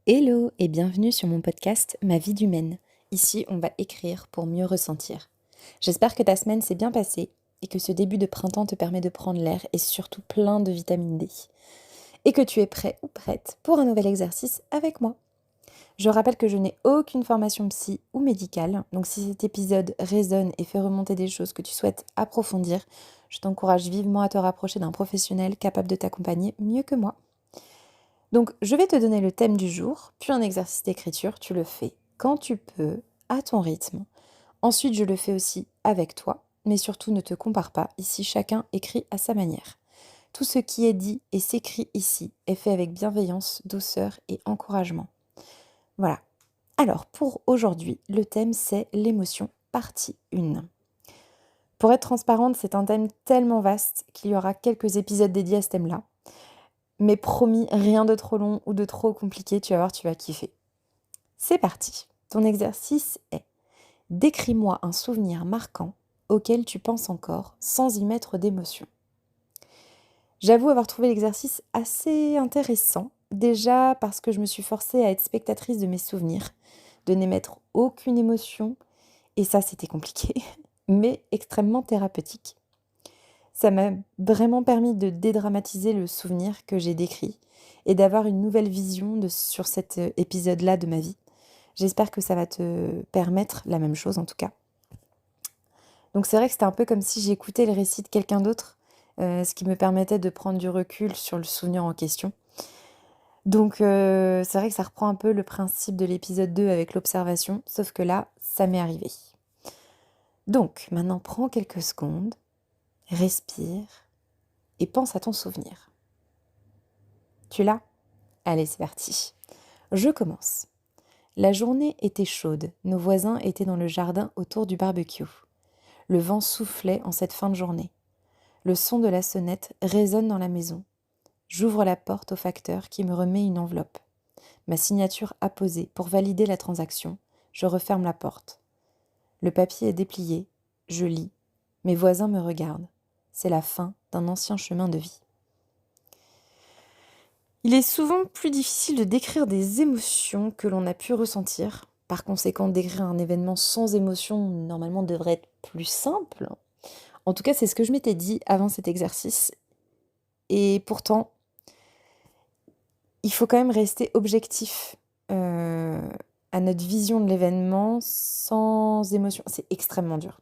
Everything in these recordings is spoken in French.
Hello et bienvenue sur mon podcast Ma vie d'humaine. Ici, on va écrire pour mieux ressentir. J'espère que ta semaine s'est bien passée et que ce début de printemps te permet de prendre l'air et surtout plein de vitamine D. Et que tu es prêt ou prête pour un nouvel exercice avec moi. Je rappelle que je n'ai aucune formation psy ou médicale, donc si cet épisode résonne et fait remonter des choses que tu souhaites approfondir, je t'encourage vivement à te rapprocher d'un professionnel capable de t'accompagner mieux que moi. Donc, je vais te donner le thème du jour, puis un exercice d'écriture. Tu le fais quand tu peux, à ton rythme. Ensuite, je le fais aussi avec toi, mais surtout ne te compare pas. Ici, chacun écrit à sa manière. Tout ce qui est dit et s'écrit ici est fait avec bienveillance, douceur et encouragement. Voilà. Alors, pour aujourd'hui, le thème c'est l'émotion, partie 1. Pour être transparente, c'est un thème tellement vaste qu'il y aura quelques épisodes dédiés à ce thème-là. Mais promis, rien de trop long ou de trop compliqué, tu vas voir, tu vas kiffer. C'est parti. Ton exercice est: décris-moi un souvenir marquant auquel tu penses encore sans y mettre d'émotion. J'avoue avoir trouvé l'exercice assez intéressant, déjà parce que je me suis forcée à être spectatrice de mes souvenirs, de n'émettre aucune émotion, et ça c'était compliqué, mais extrêmement thérapeutique. Ça m'a vraiment permis de dédramatiser le souvenir que j'ai décrit et d'avoir une nouvelle vision sur cet épisode-là de ma vie. J'espère que ça va te permettre la même chose en tout cas. Donc c'est vrai que c'était un peu comme si j'écoutais le récit de quelqu'un d'autre, ce qui me permettait de prendre du recul sur le souvenir en question. Donc c'est vrai que ça reprend un peu le principe de l'épisode 2 avec l'observation, sauf que là, ça m'est arrivé. Donc maintenant, prends quelques secondes, respire et pense à ton souvenir. Tu l'as ? Allez, c'est parti. Je commence. La journée était chaude, nos voisins étaient dans le jardin autour du barbecue. Le vent soufflait en cette fin de journée. Le son de la sonnette résonne dans la maison. J'ouvre la porte au facteur qui me remet une enveloppe. Ma signature apposée pour valider la transaction. Je referme la porte. Le papier est déplié. Je lis. Mes voisins me regardent. C'est la fin d'un ancien chemin de vie. Il est souvent plus difficile de décrire des émotions que l'on a pu ressentir. Par conséquent, décrire un événement sans émotion, normalement, devrait être plus simple. En tout cas, c'est ce que je m'étais dit avant cet exercice. Et pourtant, il faut quand même rester objectif à notre vision de l'événement sans émotion. C'est extrêmement dur.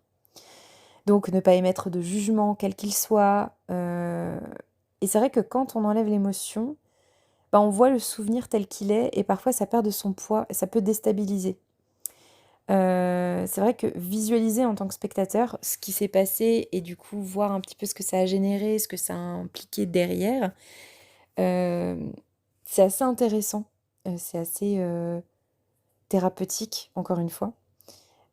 Donc, ne pas émettre de jugement, quel qu'il soit. Et c'est vrai que quand on enlève l'émotion, on voit le souvenir tel qu'il est et parfois ça perd de son poids et ça peut déstabiliser. C'est vrai que visualiser en tant que spectateur ce qui s'est passé et du coup voir un petit peu ce que ça a généré, ce que ça a impliqué derrière, c'est assez intéressant. C'est assez thérapeutique, encore une fois.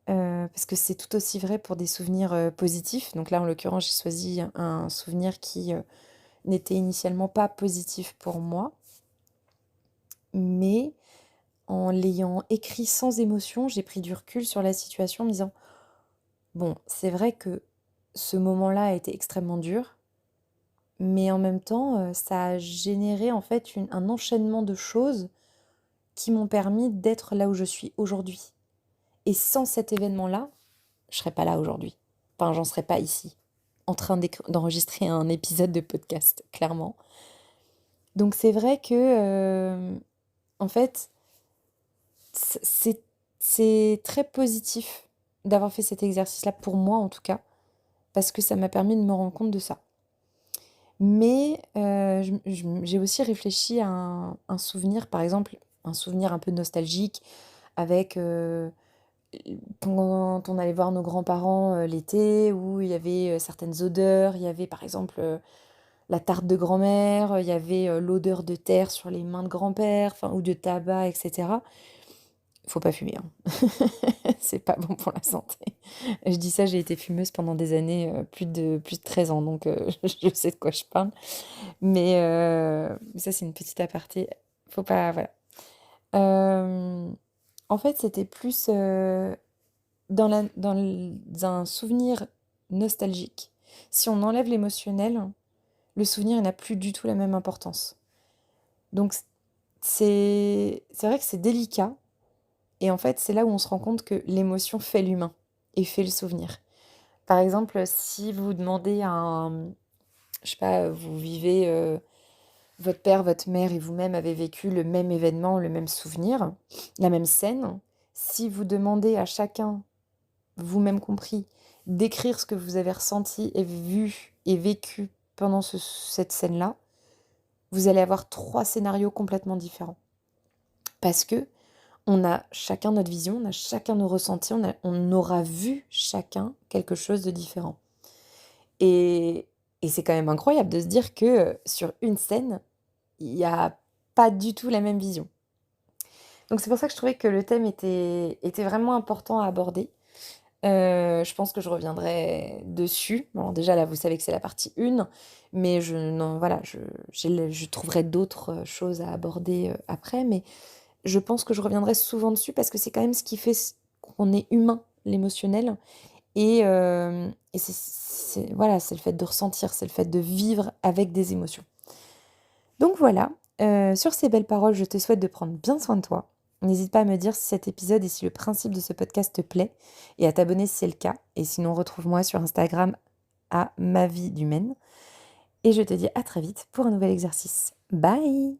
Parce que c'est tout aussi vrai pour des souvenirs positifs. Donc là, en l'occurrence, j'ai choisi un souvenir qui n'était initialement pas positif pour moi. Mais en l'ayant écrit sans émotion, j'ai pris du recul sur la situation en me disant: bon, c'est vrai que ce moment-là a été extrêmement dur, mais en même temps, ça a généré en fait un enchaînement de choses qui m'ont permis d'être là où je suis aujourd'hui. Et sans cet événement-là, je serais pas là aujourd'hui. Enfin, j'en serais pas ici, en train d'enregistrer un épisode de podcast, clairement. Donc c'est vrai que, en fait, c'est c'est très positif d'avoir fait cet exercice-là, pour moi en tout cas, parce que ça m'a permis de me rendre compte de ça. Mais j'ai aussi réfléchi à un souvenir, par exemple, un souvenir un peu nostalgique avec quand on allait voir nos grands-parents l'été, où il y avait certaines odeurs. Il y avait par exemple la tarte de grand-mère, il y avait l'odeur de terre sur les mains de grand-père, enfin, ou de tabac, etc. Faut pas fumer, hein. C'est pas bon pour la santé. Je dis ça, j'ai été fumeuse pendant des années, plus de 13 ans, donc je sais de quoi je parle. Mais ça, c'est une petite aparté. Faut pas, voilà. En fait, c'était plus dans un souvenir nostalgique. Si on enlève l'émotionnel, le souvenir il n'a plus du tout la même importance. Donc, c'est vrai que c'est délicat et en fait, c'est là où on se rend compte que l'émotion fait l'humain et fait le souvenir. Par exemple, si vous demandez à un je sais pas, vous vivez, votre père, votre mère et vous-même avez vécu le même événement, le même souvenir, la même scène. Si vous demandez à chacun, vous-même compris, d'écrire ce que vous avez ressenti et vu et vécu pendant cette scène-là, vous allez avoir 3 scénarios complètement différents. Parce que on a chacun notre vision, on a chacun nos ressentis, on aura vu chacun quelque chose de différent. Et, et c'est quand même incroyable de se dire que sur une scène, il n'y a pas du tout la même vision. Donc c'est pour ça que je trouvais que le thème était vraiment important à aborder. Je pense que je reviendrai dessus. Bon, déjà là, vous savez que c'est la partie 1, mais non, voilà, je trouverai d'autres choses à aborder après, mais je pense que je reviendrai souvent dessus parce que c'est quand même ce qui fait qu'on est humain, l'émotionnel. Et voilà, c'est le fait de ressentir, c'est le fait de vivre avec des émotions. Donc voilà, sur ces belles paroles, je te souhaite de prendre bien soin de toi. N'hésite pas à me dire si cet épisode et si le principe de ce podcast te plaît et à t'abonner si c'est le cas. Et sinon, retrouve-moi sur Instagram à ma vie d'humaine. Et je te dis à très vite pour un nouvel exercice. Bye!